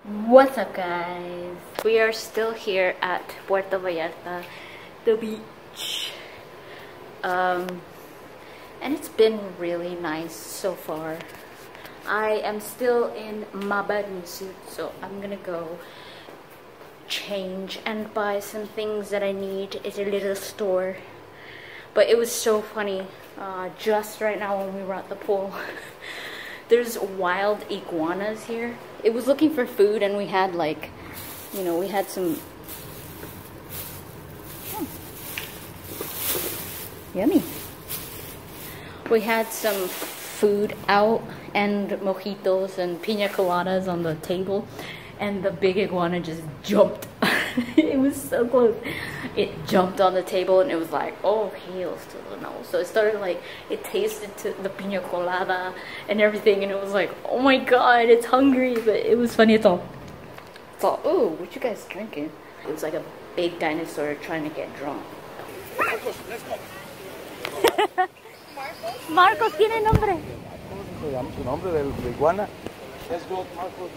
What's up, guys? We are still here at Puerto Vallarta, the beach. And it's been really nice so far. I am still in my bathing suit, so I'm gonna go change and buy some things that I need. It's a little store. But it was so funny, just right now when we were at the pool. There's wild iguanas here. It was looking for food, and we had like, you know, we had some yummy. We had some food out and mojitos and pina coladas on the table, and the big iguana just jumped. It was so close. It jumped on the table and it was like, oh, heels to the nose. So it started like, it tasted to the pina colada and everything, and it was like, oh my god, it's hungry. But it was funny. It's all, oh, what you guys drinking? It was like a big dinosaur trying to get drunk. Marcos, let's go. Marcos tiene nombre. Se llama su nombre de iguana. Let's go, Marcos.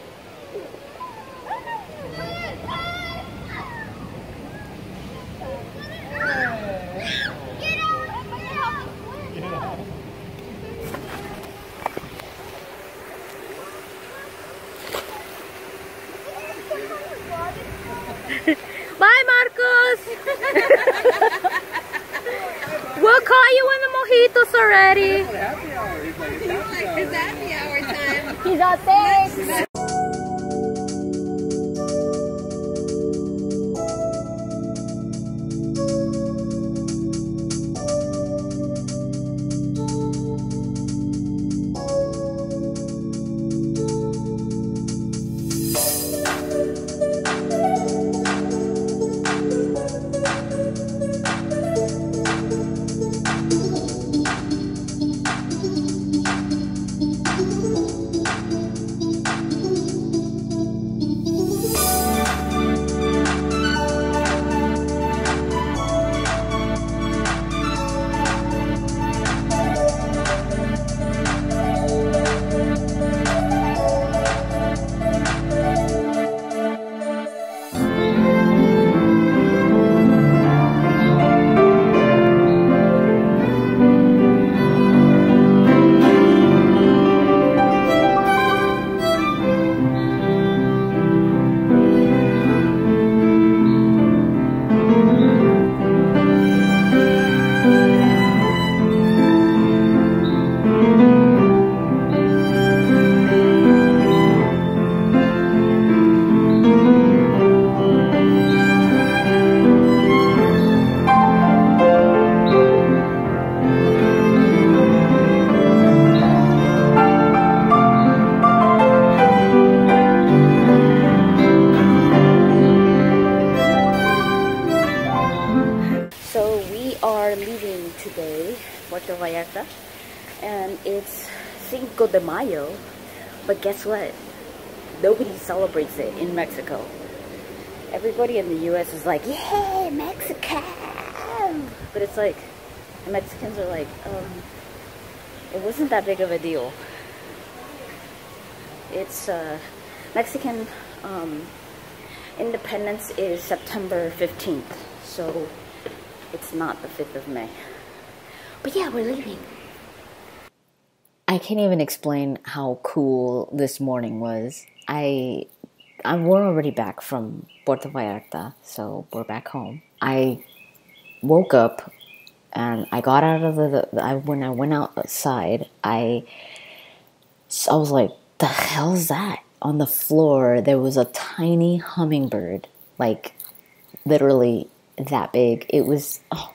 Bye, Marcos. We'll call you when the mojitos are ready. It's happy hour time. He's out there. Today, Puerto Vallarta, and it's Cinco de Mayo, but guess what? Nobody celebrates it in Mexico. Everybody in the US is like, yay, Mexico! But it's like, the Mexicans are like, it wasn't that big of a deal. It's, Mexican, independence is September 15th, so it's not the 5th of May. But yeah, we're leaving. I can't even explain how cool this morning was. We're already back from Puerto Vallarta, so we're back home. I woke up and I got out of when I went outside, I was like, the hell's that? On the floor, there was a tiny hummingbird, like literally that big. It was, oh.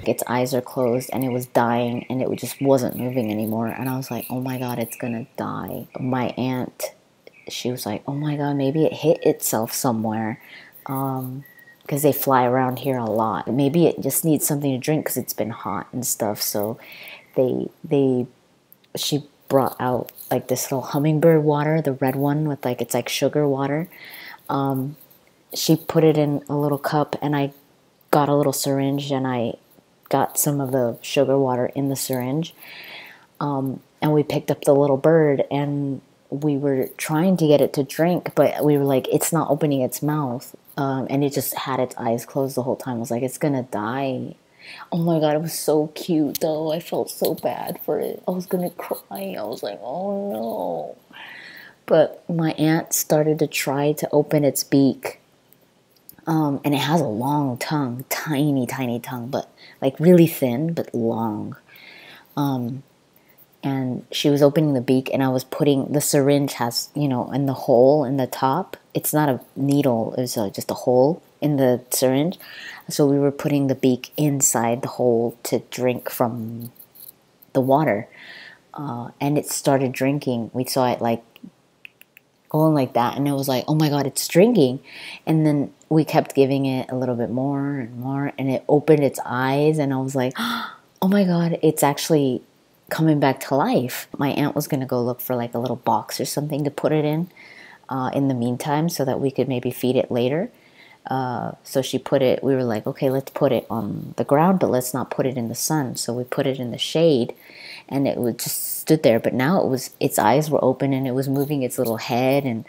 Its eyes are closed and it was dying and it just wasn't moving anymore. And I was like, oh my god, it's gonna die. My aunt, she was like, oh my god, maybe it hit itself somewhere. Because they fly around here a lot. Maybe it just needs something to drink because it's been hot and stuff. So she brought out like this little hummingbird water, the red one with like, it's like sugar water. She put it in a little cup and I got a little syringe and I got some of the sugar water in the syringe. And we picked up the little bird, and we were trying to get it to drink, but we were like, it's not opening its mouth. And it just had its eyes closed the whole time. I was like, it's gonna die. Oh my God, it was so cute though. I felt so bad for it. I was gonna cry. I was like, oh no. But my aunt started to try to open its beak. And it has a long tongue, tiny, tiny tongue, but like really thin, but long. And she was opening the beak, and I was putting, the syringe has, you know, in the hole in the top, it's not a needle, it's just a hole in the syringe. So we were putting the beak inside the hole to drink from the water. And it started drinking. We saw it like going like that, and it was like, oh my God, it's drinking. And then we kept giving it a little bit more and more, and it opened its eyes, and I was like, oh my God, it's actually coming back to life. My aunt was going to go look for like a little box or something to put it in the meantime, so that we could maybe feed it later. So she put it, we were like, okay, let's put it on the ground, but let's not put it in the sun. So we put it in the shade, and it would just stood there. But now it was, its eyes were open, and it was moving its little head, and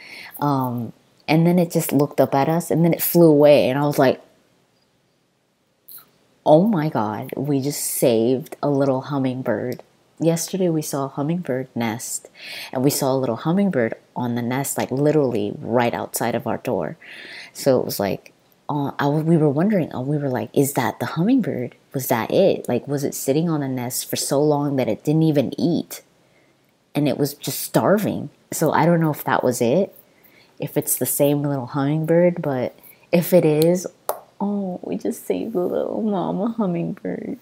then it just looked up at us, and then it flew away. And I was like, oh my God, we just saved a little hummingbird. Yesterday we saw a hummingbird nest, and we saw a little hummingbird on the nest, like literally right outside of our door. So it was like, we were wondering, we were like, is that the hummingbird? Was that it? Like, was it sitting on the nest for so long that it didn't even eat? And it was just starving. So I don't know if that was it, if it's the same little hummingbird, but if it is, oh, we just saved the little mama hummingbird.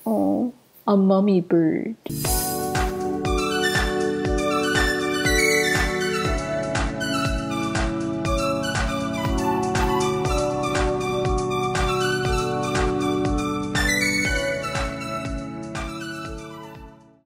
Oh, a mummy bird.